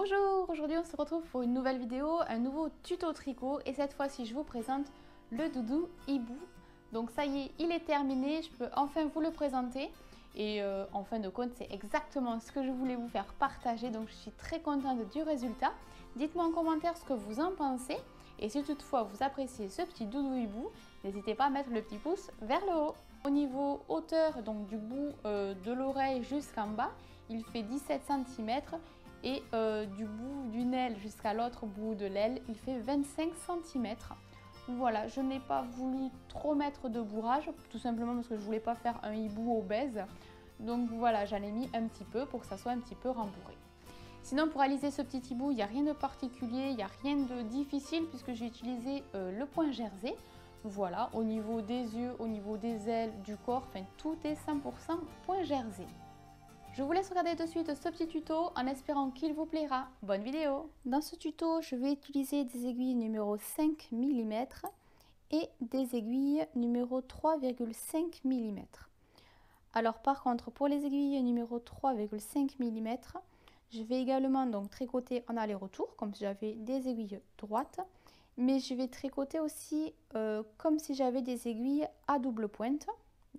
Bonjour, aujourd'hui on se retrouve pour une nouvelle vidéo, un nouveau tuto tricot et cette fois-ci je vous présente le doudou hibou. Donc ça y est, il est terminé, je peux enfin vous le présenter et en fin de compte c'est exactement ce que je voulais vous faire partager, donc je suis très contente du résultat. Dites-moi en commentaire ce que vous en pensez et si toutefois vous appréciez ce petit doudou hibou, n'hésitez pas à mettre le petit pouce vers le haut. Au niveau hauteur, donc du bout de l'oreille jusqu'en bas, il fait 17 cm. Et du bout d'une aile jusqu'à l'autre bout de l'aile, il fait 25 cm. Voilà, je n'ai pas voulu trop mettre de bourrage, tout simplement parce que je ne voulais pas faire un hibou obèse. Donc voilà, j'en ai mis un petit peu pour que ça soit un petit peu rembourré. Sinon, pour réaliser ce petit hibou, il n'y a rien de particulier, il n'y a rien de difficile puisque j'ai utilisé le point jersey. Voilà, au niveau des yeux, au niveau des ailes, du corps, enfin tout est 100% point jersey. Je vous laisse regarder de suite ce petit tuto en espérant qu'il vous plaira. Bonne vidéo! Dans ce tuto, je vais utiliser des aiguilles numéro 5 mm et des aiguilles numéro 3,5 mm. Alors par contre, pour les aiguilles numéro 3,5 mm, je vais également donc tricoter en aller-retour, comme si j'avais des aiguilles droites, mais je vais tricoter aussi comme si j'avais des aiguilles à double pointe.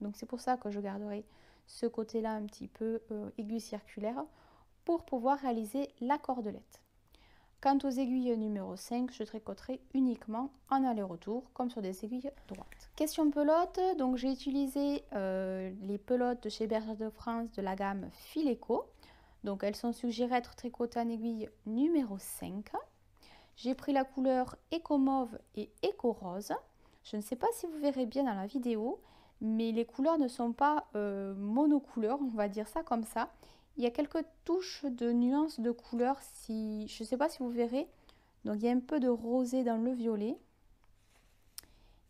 Donc c'est pour ça que je garderai ce côté-là un petit peu aiguille circulaire pour pouvoir réaliser la cordelette. Quant aux aiguilles numéro 5, je tricoterai uniquement en aller-retour comme sur des aiguilles droites. Question pelote, donc j'ai utilisé les pelotes de chez Bergère de France de la gamme Fileco. Donc elles sont suggérées être tricotées en aiguille numéro 5. J'ai pris la couleur Éco Mauve et Éco Rose. Je ne sais pas si vous verrez bien dans la vidéo, mais les couleurs ne sont pas monocouleurs, on va dire ça comme ça. Il y a quelques touches de nuances de couleurs, je ne sais pas si vous verrez. Donc il y a un peu de rosé dans le violet.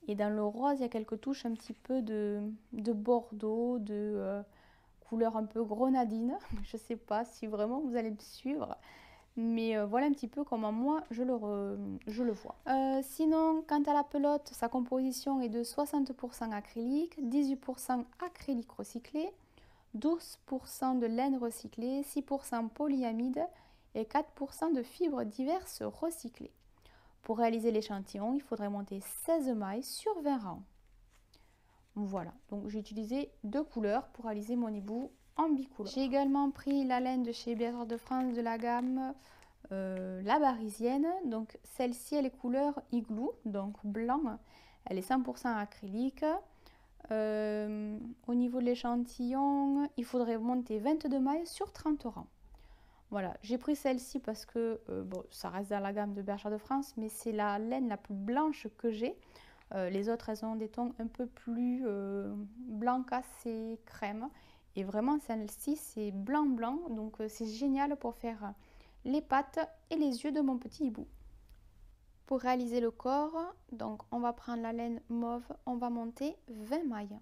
Et dans le rose, il y a quelques touches un petit peu de bordeaux, de couleur un peu grenadine. Je ne sais pas si vraiment vous allez me suivre. Mais voilà un petit peu comment moi je le vois. Sinon, quant à la pelote, sa composition est de 60% acrylique, 18% acrylique recyclé, 12% de laine recyclée, 6% polyamide et 4% de fibres diverses recyclées. Pour réaliser l'échantillon, il faudrait monter 16 mailles sur 20 rangs. Voilà, donc j'ai utilisé deux couleurs pour réaliser mon hibou en bicouleur. J'ai également pris la laine de chez Bergère de France de la gamme la Barisienne. Donc celle-ci, elle est couleur igloo, donc blanc. Elle est 100% acrylique. Au niveau de l'échantillon, il faudrait monter 22 mailles sur 30 rangs. Voilà, j'ai pris celle-ci parce que bon, ça reste dans la gamme de Bergère de France, mais c'est la laine la plus blanche que j'ai. Les autres, elles ont des tons un peu plus blanc cassé, crème. Et vraiment, celle-ci, c'est blanc-blanc. Donc, c'est génial pour faire les pattes et les yeux de mon petit hibou. Pour réaliser le corps, donc on va prendre la laine mauve, on va monter 20 mailles.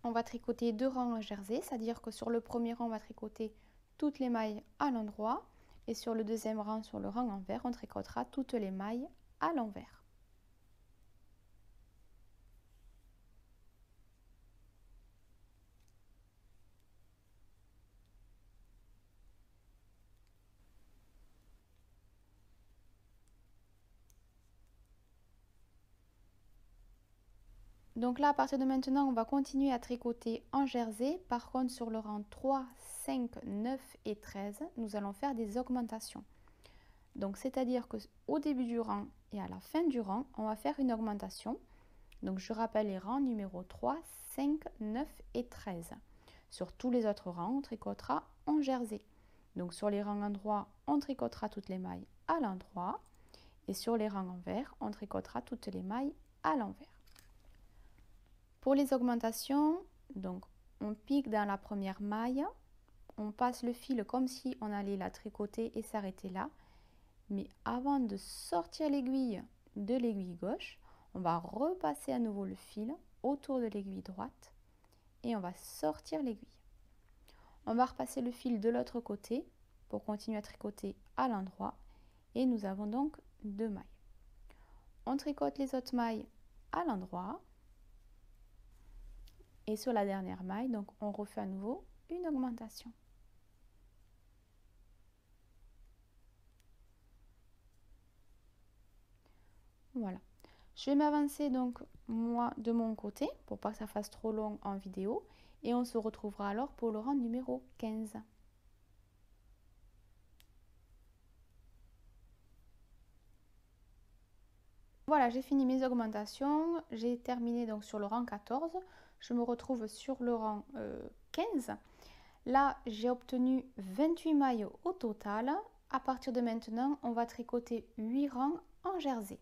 On va tricoter deux rangs en jersey, c'est-à-dire que sur le premier rang, on va tricoter toutes les mailles à l'endroit. Et sur le deuxième rang, sur le rang envers, on tricotera toutes les mailles à l'envers. Donc là, à partir de maintenant, on va continuer à tricoter en jersey. Par contre, sur le rang 3, 5, 9 et 13, nous allons faire des augmentations. Donc, c'est-à-dire qu'au début du rang et à la fin du rang, on va faire une augmentation. Donc, je rappelle les rangs numéro 3, 5, 9 et 13. Sur tous les autres rangs, on tricotera en jersey. Donc, sur les rangs endroits, on tricotera toutes les mailles à l'endroit. Et sur les rangs envers, on tricotera toutes les mailles à l'envers. Pour les augmentations, donc on pique dans la première maille, on passe le fil comme si on allait la tricoter et s'arrêter là. Mais avant de sortir l'aiguille de l'aiguille gauche, on va repasser à nouveau le fil autour de l'aiguille droite et on va sortir l'aiguille. On va repasser le fil de l'autre côté pour continuer à tricoter à l'endroit et nous avons donc deux mailles. On tricote les autres mailles à l'endroit. Et sur la dernière maille, donc on refait à nouveau une augmentation. Voilà. Je vais m'avancer donc moi de mon côté pour pas que ça fasse trop long en vidéo et on se retrouvera alors pour le rang numéro 15. Voilà, j'ai fini mes augmentations, j'ai terminé donc sur le rang 14, je me retrouve sur le rang 15. Là, j'ai obtenu 28 mailles au total. À partir de maintenant, on va tricoter 8 rangs en jersey.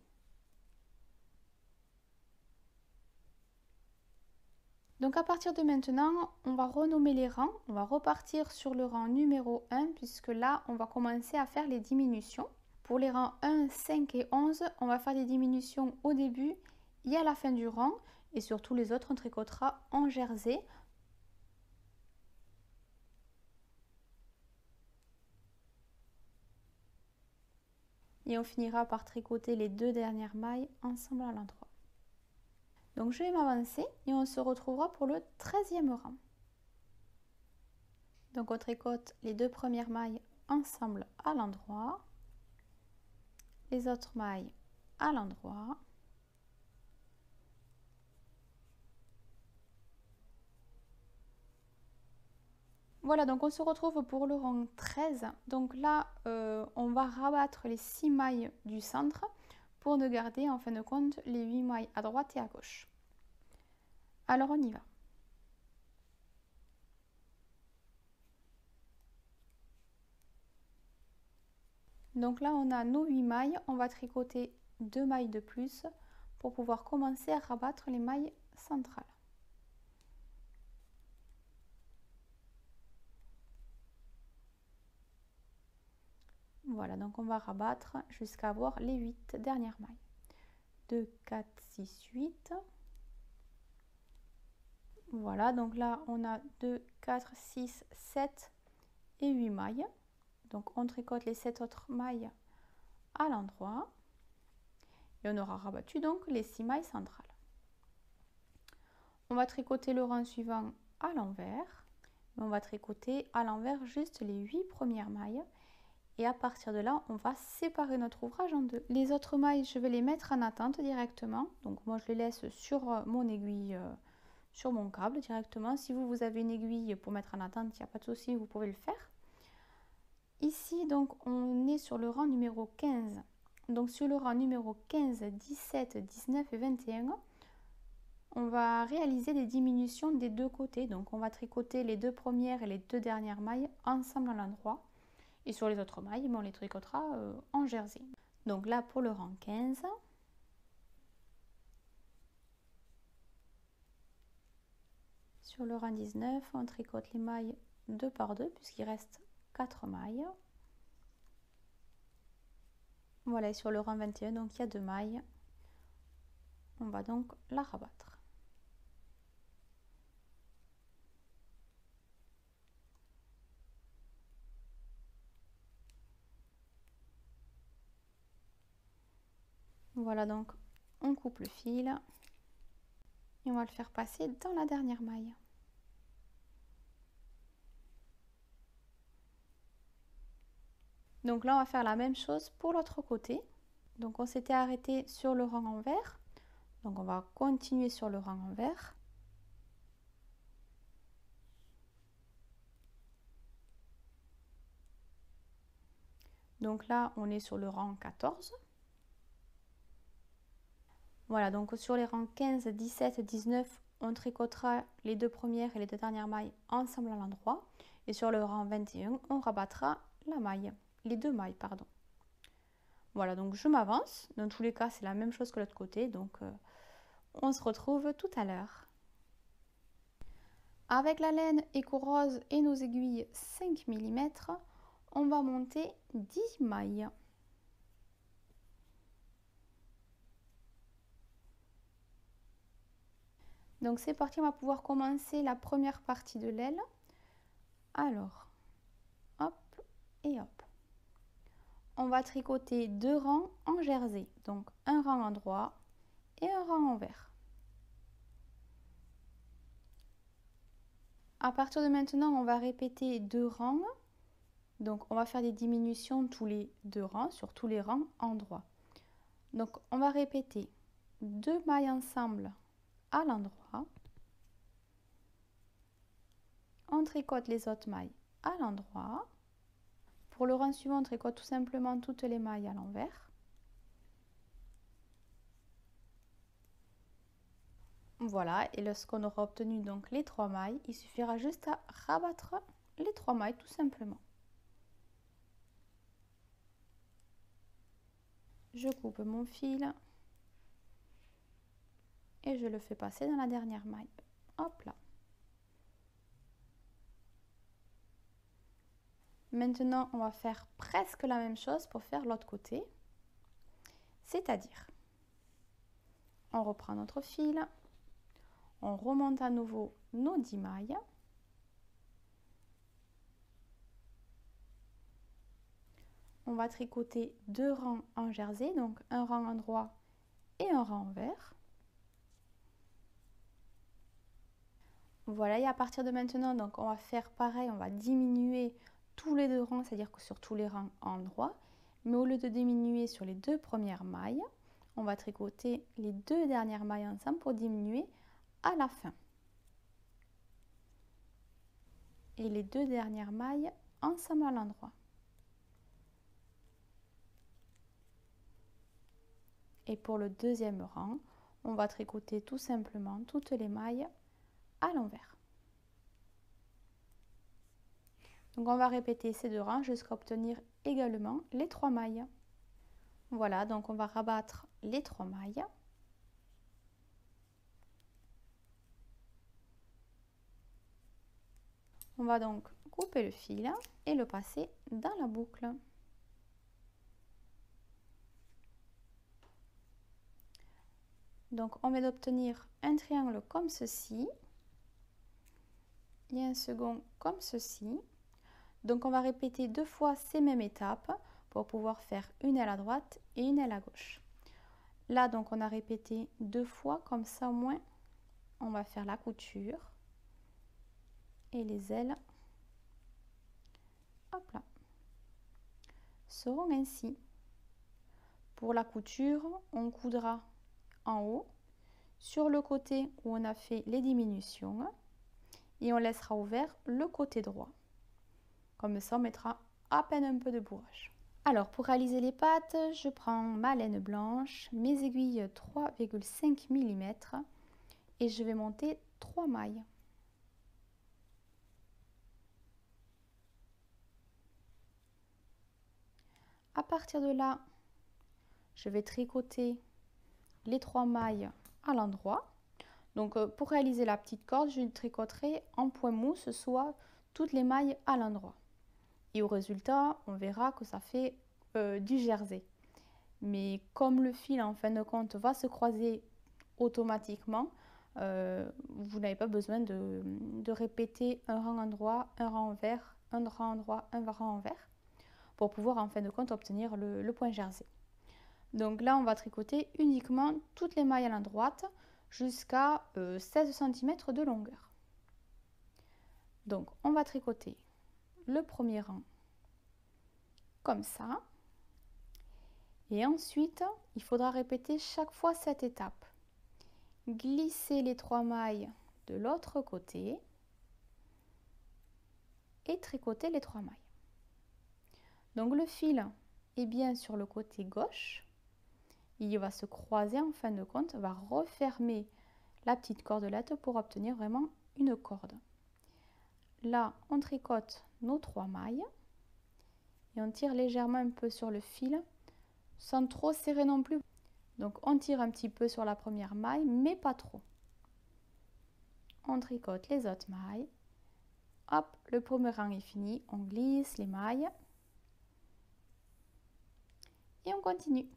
Donc à partir de maintenant, on va renommer les rangs. On va repartir sur le rang numéro 1 puisque là, on va commencer à faire les diminutions. Pour les rangs 1, 5 et 11, on va faire des diminutions au début et à la fin du rang. Et sur tous les autres, on tricotera en jersey. Et on finira par tricoter les 2 dernières mailles ensemble à l'endroit. Donc je vais m'avancer et on se retrouvera pour le 13e rang. Donc on tricote les 2 premières mailles ensemble à l'endroit, les autres mailles à l'endroit. Voilà, donc on se retrouve pour le rang 13. Donc là, on va rabattre les 6 mailles du centre pour ne garder en fin de compte les 8 mailles à droite et à gauche. Alors on y va. Donc là, on a nos 8 mailles. On va tricoter 2 mailles de plus pour pouvoir commencer à rabattre les mailles centrales. Voilà, donc on va rabattre jusqu'à avoir les 8 dernières mailles. 2, 4, 6, 8. Voilà, donc là, on a 2, 4, 6, 7 et 8 mailles. Donc on tricote les 7 autres mailles à l'endroit. Et on aura rabattu donc les 6 mailles centrales. On va tricoter le rang suivant à l'envers. On va tricoter à l'envers juste les 8 premières mailles. Et à partir de là, on va séparer notre ouvrage en deux. Les autres mailles, je vais les mettre en attente directement. Donc moi, je les laisse sur mon aiguille, sur mon câble directement. Si vous avez une aiguille pour mettre en attente, il n'y a pas de souci, vous pouvez le faire. Ici, donc, on est sur le rang numéro 15. Donc sur le rang numéro 15, 17, 19 et 21, on va réaliser des diminutions des deux côtés. Donc on va tricoter les 2 premières et les 2 dernières mailles ensemble à l'endroit. Et sur les autres mailles, on les tricotera en jersey. Donc là, pour le rang 15, sur le rang 19, on tricote les mailles 2 par 2 puisqu'il reste 4 mailles. Voilà, et sur le rang 21, donc il y a 2 mailles. On va donc la rabattre. Voilà, donc on coupe le fil et on va le faire passer dans la dernière maille. Donc là, on va faire la même chose pour l'autre côté. Donc on s'était arrêté sur le rang envers. Donc on va continuer sur le rang envers. Donc là, on est sur le rang 14. Voilà, donc sur les rangs 15, 17, 19, on tricotera les 2 premières et les 2 dernières mailles ensemble à l'endroit. Et sur le rang 21, on rabattra la maille, les 2 mailles, pardon. Voilà, donc je m'avance. Dans tous les cas, c'est la même chose que l'autre côté. Donc on se retrouve tout à l'heure. Avec la laine Eco Rose et nos aiguilles 5 mm, on va monter 10 mailles. Donc c'est parti, on va pouvoir commencer la première partie de l'aile. Alors, hop et hop. On va tricoter 2 rangs en jersey. Donc un rang endroit et un rang envers. À partir de maintenant, on va répéter 2 rangs. Donc, on va faire des diminutions tous les 2 rangs, sur tous les rangs endroits. Donc, on va répéter 2 mailles ensemble à l'endroit. On tricote les autres mailles à l'endroit. Pour le rang suivant, on tricote tout simplement toutes les mailles à l'envers. Voilà, et lorsqu'on aura obtenu donc les 3 mailles, il suffira juste à rabattre les 3 mailles tout simplement. Je coupe mon fil et je le fais passer dans la dernière maille. Hop là. Maintenant, on va faire presque la même chose pour faire l'autre côté. C'est-à-dire, on reprend notre fil, on remonte à nouveau nos 10 mailles. On va tricoter 2 rangs en jersey, donc un rang endroit et un rang envers. Voilà, et à partir de maintenant, donc on va faire pareil, on va diminuer tous les 2 rangs, c'est-à-dire que sur tous les rangs endroits, mais au lieu de diminuer sur les 2 premières mailles, on va tricoter les 2 dernières mailles ensemble pour diminuer à la fin. Et les 2 dernières mailles ensemble à l'endroit. Et pour le deuxième rang, on va tricoter tout simplement toutes les mailles à l'envers. Donc on va répéter ces 2 rangs jusqu'à obtenir également les 3 mailles. Voilà, donc on va rabattre les 3 mailles. On va donc couper le fil et le passer dans la boucle. Donc on vient d'obtenir un triangle comme ceci et un second comme ceci. Donc on va répéter 2 fois ces mêmes étapes pour pouvoir faire une aile à droite et une aile à gauche. Là donc on a répété 2 fois, comme ça au moins on va faire la couture et les ailes, hop là, seront ainsi. Pour la couture, on coudra en haut sur le côté où on a fait les diminutions et on laissera ouvert le côté droit. Comme ça, on mettra à peine un peu de bourrage. Alors, pour réaliser les pattes, je prends ma laine blanche, mes aiguilles 3,5 mm et je vais monter 3 mailles. À partir de là, je vais tricoter les 3 mailles à l'endroit. Donc, pour réaliser la petite corde, je tricoterai en point mousse, soit toutes les mailles à l'endroit. Et au résultat, on verra que ça fait du jersey. Mais comme le fil, en fin de compte, va se croiser automatiquement, vous n'avez pas besoin de répéter un rang endroit, un rang envers, un rang endroit, un rang envers, pour pouvoir en fin de compte obtenir le point jersey. Donc là, on va tricoter uniquement toutes les mailles à la droite jusqu'à 16 cm de longueur. Donc on va tricoter le premier rang comme ça. Et ensuite, il faudra répéter chaque fois cette étape. Glisser les 3 mailles de l'autre côté et tricoter les 3 mailles. Donc le fil est bien sur le côté gauche. Il va se croiser en fin de compte, va refermer la petite cordelette pour obtenir vraiment une corde. Là, on tricote nos 3 mailles et on tire légèrement un peu sur le fil sans trop serrer non plus. Donc on tire un petit peu sur la première maille, mais pas trop. On tricote les autres mailles. Hop, le premier rang est fini. On glisse les mailles. Et on continue.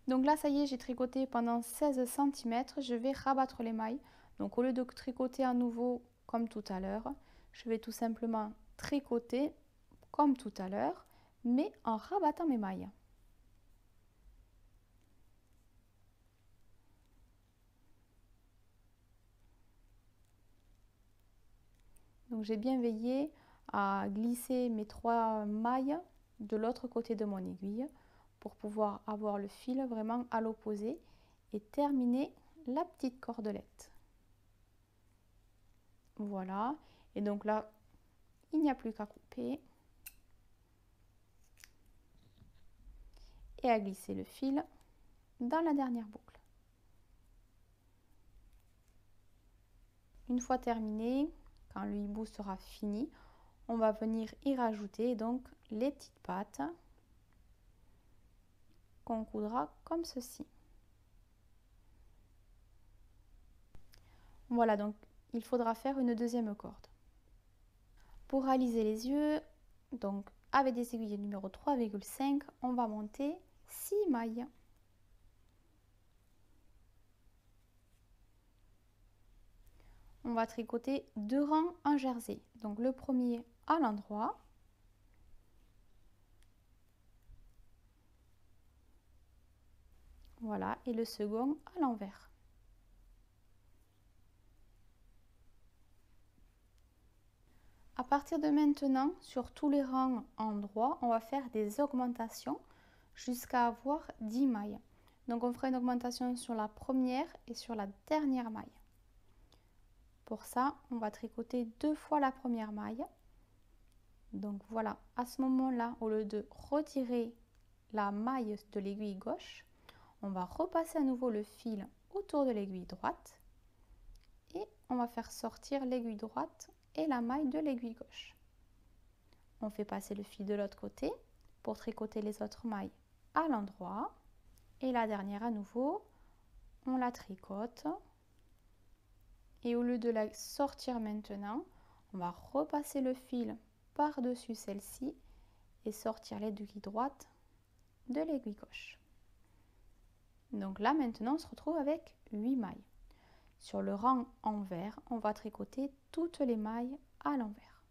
Donc là, ça y est, j'ai tricoté pendant 16 cm. Je vais rabattre les mailles. Donc au lieu de tricoter à nouveau comme tout à l'heure, je vais tout simplement tricoter comme tout à l'heure, mais en rabattant mes mailles. Donc j'ai bien veillé à glisser mes 3 mailles de l'autre côté de mon aiguille pour pouvoir avoir le fil vraiment à l'opposé et terminer la petite cordelette. Voilà, et donc là, il n'y a plus qu'à couper et à glisser le fil dans la dernière boucle. Une fois terminé, quand le hibou sera fini, on va venir y rajouter donc les petites pattes qu'on coudra comme ceci. Voilà, donc il faudra faire une deuxième corde. Pour réaliser les yeux, donc avec des aiguilles numéro 3,5, on va monter 6 mailles. On va tricoter 2 rangs en jersey. Donc le premier à l'endroit. Voilà, et le second à l'envers. À partir de maintenant, sur tous les rangs en droit, on va faire des augmentations jusqu'à avoir 10 mailles. Donc on fera une augmentation sur la première et sur la dernière maille. Pour ça, on va tricoter 2 fois la première maille. Donc voilà, à ce moment-là, au lieu de retirer la maille de l'aiguille gauche, on va repasser à nouveau le fil autour de l'aiguille droite et on va faire sortir l'aiguille droite et la maille de l'aiguille gauche. On fait passer le fil de l'autre côté pour tricoter les autres mailles à l'endroit et la dernière à nouveau, on la tricote et au lieu de la sortir maintenant, on va repasser le fil par-dessus celle-ci et sortir l'aiguille droite de l'aiguille gauche. Donc là maintenant on se retrouve avec 8 mailles. Sur le rang envers, on va tricoter toutes les mailles à l'envers.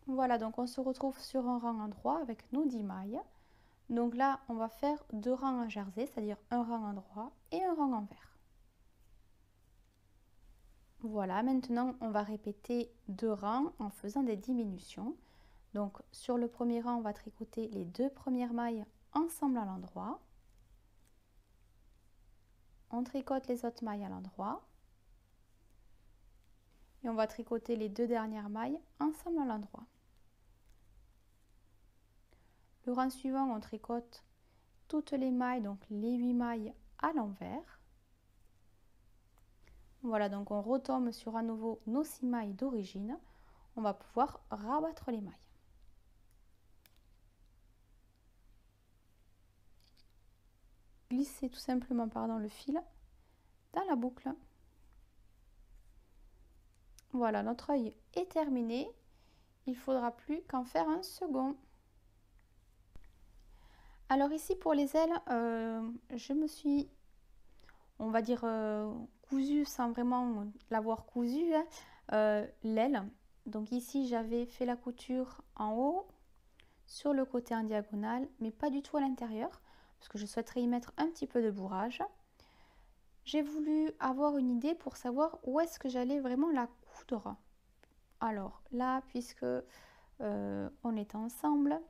Voilà, donc on se retrouve sur un rang endroit avec nos 10 mailles. Donc là, on va faire 2 rangs en jersey, c'est-à-dire un rang endroit et un rang envers. Voilà, maintenant on va répéter 2 rangs en faisant des diminutions. Donc sur le premier rang, on va tricoter les 2 premières mailles ensemble à l'endroit. On tricote les autres mailles à l'endroit. Et on va tricoter les 2 dernières mailles ensemble à l'endroit. Le rang suivant, on tricote toutes les mailles, donc les 8 mailles à l'envers. Voilà, donc on retombe sur à nouveau nos 6 mailles d'origine. On va pouvoir rabattre les mailles. Glisser tout simplement le fil dans la boucle. Voilà, notre œil est terminé. Il ne faudra plus qu'en faire un second. Alors ici pour les ailes, je me suis, on va dire, cousu sans vraiment l'avoir cousu, l'aile. Donc ici j'avais fait la couture en haut, sur le côté en diagonale, mais pas du tout à l'intérieur, parce que je souhaiterais y mettre un petit peu de bourrage. J'ai voulu avoir une idée pour savoir où est-ce que j'allais vraiment la coudre. Alors là, puisque on est ensemble,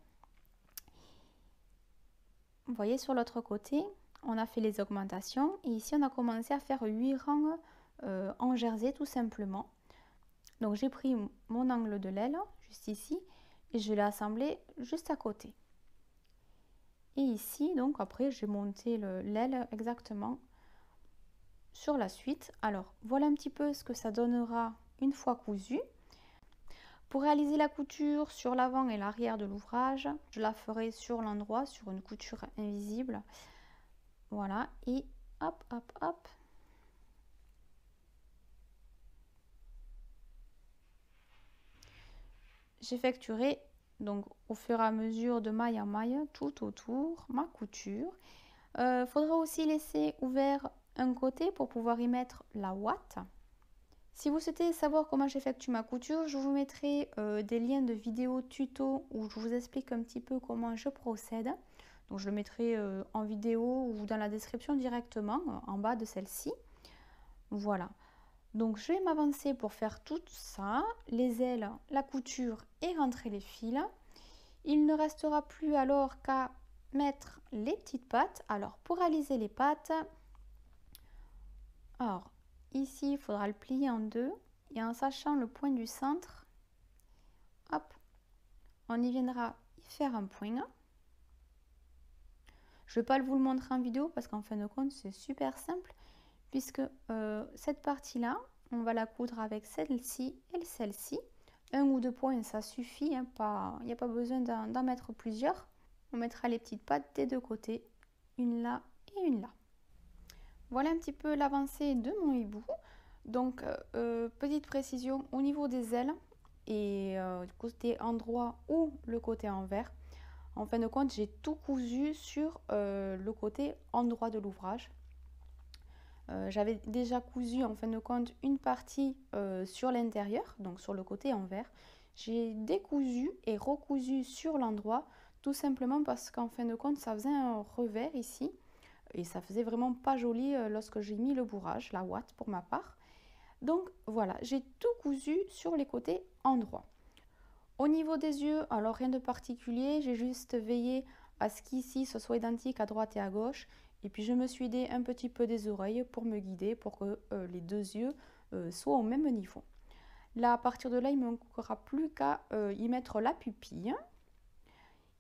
vous voyez sur l'autre côté, on a fait les augmentations et ici on a commencé à faire 8 rangs en jersey tout simplement. Donc j'ai pris mon angle de l'aile juste ici et je l'ai assemblé juste à côté. Et ici donc après j'ai monté l'aile exactement sur la suite. Alors voilà un petit peu ce que ça donnera une fois cousu. Pour réaliser la couture sur l'avant et l'arrière de l'ouvrage, je la ferai sur l'endroit, sur une couture invisible. Voilà, et hop, hop, hop. J'effectuerai donc au fur et à mesure de maille en maille tout autour ma couture. Faudra aussi laisser ouvert un côté pour pouvoir y mettre la ouate. Si vous souhaitez savoir comment j'effectue ma couture, je vous mettrai des liens de vidéos tuto où je vous explique un petit peu comment je procède. Donc je le mettrai en vidéo ou dans la description directement en bas de celle-ci. Voilà. Donc je vais m'avancer pour faire tout ça, les ailes, la couture et rentrer les fils. Il ne restera plus alors qu'à mettre les petites pattes. Alors pour réaliser les pattes, alors ici il faudra le plier en deux et en sachant le point du centre, hop, on y viendra y faire un point. Je ne vais pas vous le montrer en vidéo parce qu'en fin de compte c'est super simple puisque cette partie-là, on va la coudre avec celle-ci et celle-ci. Un ou deux points, ça suffit, hein, il n'y a pas besoin d'en mettre plusieurs. On mettra les petites pattes des deux côtés, une là et une là. Voilà un petit peu l'avancée de mon hibou. Donc, petite précision au niveau des ailes et du côté endroit ou le côté envers. En fin de compte, j'ai tout cousu sur le côté endroit de l'ouvrage. J'avais déjà cousu en fin de compte une partie sur l'intérieur, donc sur le côté envers. J'ai décousu et recousu sur l'endroit, tout simplement parce qu'en fin de compte ça faisait un revers ici et ça faisait vraiment pas joli lorsque j'ai mis le bourrage, la ouate pour ma part. Donc voilà, j'ai tout cousu sur les côtés endroits. Au niveau des yeux, alors rien de particulier, j'ai juste veillé à ce qu'ici ce soit identique à droite et à gauche. Et puis je me suis aidée un petit peu des oreilles pour me guider, pour que les deux yeux soient au même niveau. Là, à partir de là, il ne me manquera plus qu'à y mettre la pupille.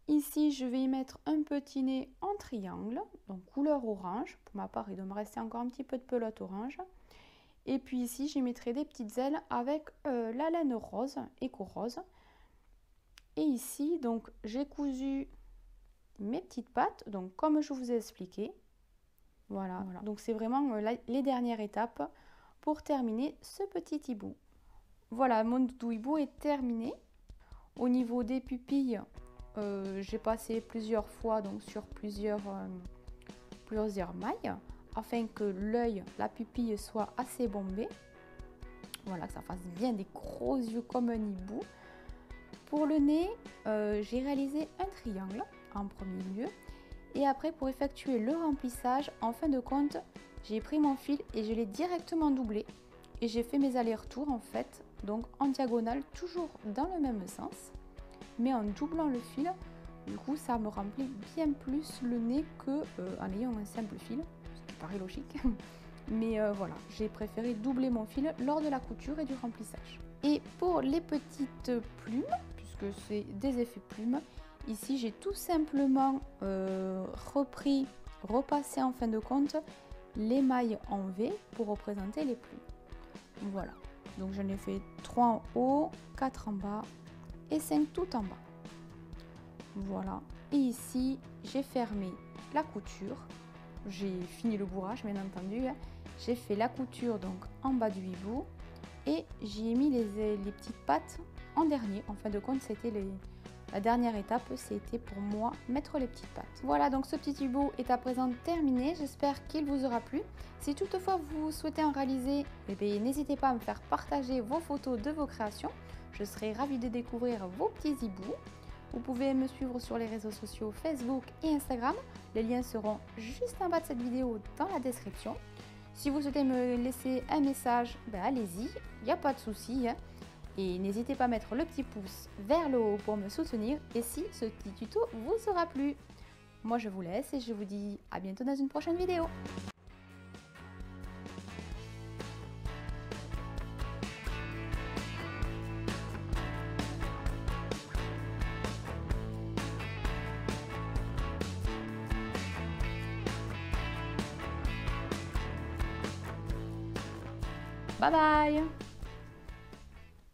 Ici, je vais y mettre un petit nez en triangle, donc couleur orange. Pour ma part, il doit me rester encore un petit peu de pelote orange. Et puis ici, j'y mettrai des petites ailes avec la laine rose, éco-rose. Et ici, donc, j'ai cousu mes petites pattes, donc comme je vous ai expliqué. Voilà. Donc c'est vraiment les dernières étapes pour terminer ce petit hibou. Voilà, mon doudou hibou est terminé. Au niveau des pupilles, j'ai passé plusieurs fois donc sur plusieurs mailles afin que l'œil, la pupille soit assez bombée. Voilà, que ça fasse bien des gros yeux comme un hibou. Pour le nez, j'ai réalisé un triangle en premier lieu. Et après, pour effectuer le remplissage, en fin de compte, j'ai pris mon fil et je l'ai directement doublé. Et j'ai fait mes allers-retours en fait, donc en diagonale, toujours dans le même sens. Mais en doublant le fil, du coup, ça me remplit bien plus le nez qu'en ayant un simple fil, ce qui paraît logique. Mais voilà, j'ai préféré doubler mon fil lors de la couture et du remplissage. Et pour les petites plumes, puisque c'est des effets plumes, ici, j'ai tout simplement repassé en fin de compte les mailles en V pour représenter les plumes. Voilà, donc j'en ai fait 3 en haut, 4 en bas et 5 tout en bas. Voilà, et ici, j'ai fermé la couture. J'ai fini le bourrage, bien entendu. J'ai fait la couture donc en bas du hibou et j'y ai mis les petites pattes en dernier. En fin de compte, c'était la dernière étape, c'était pour moi mettre les petites pattes. Voilà, donc ce petit hibou est à présent terminé. J'espère qu'il vous aura plu. Si toutefois vous souhaitez en réaliser, n'hésitez pas à me faire partager vos photos de vos créations. Je serai ravie de découvrir vos petits hiboux. Vous pouvez me suivre sur les réseaux sociaux Facebook et Instagram. Les liens seront juste en bas de cette vidéo dans la description. Si vous souhaitez me laisser un message, allez-y, il n'y a pas de souci. Et n'hésitez pas à mettre le petit pouce vers le haut pour me soutenir et si ce petit tuto vous aura plu. Moi je vous laisse et je vous dis à bientôt dans une prochaine vidéo. Bye bye!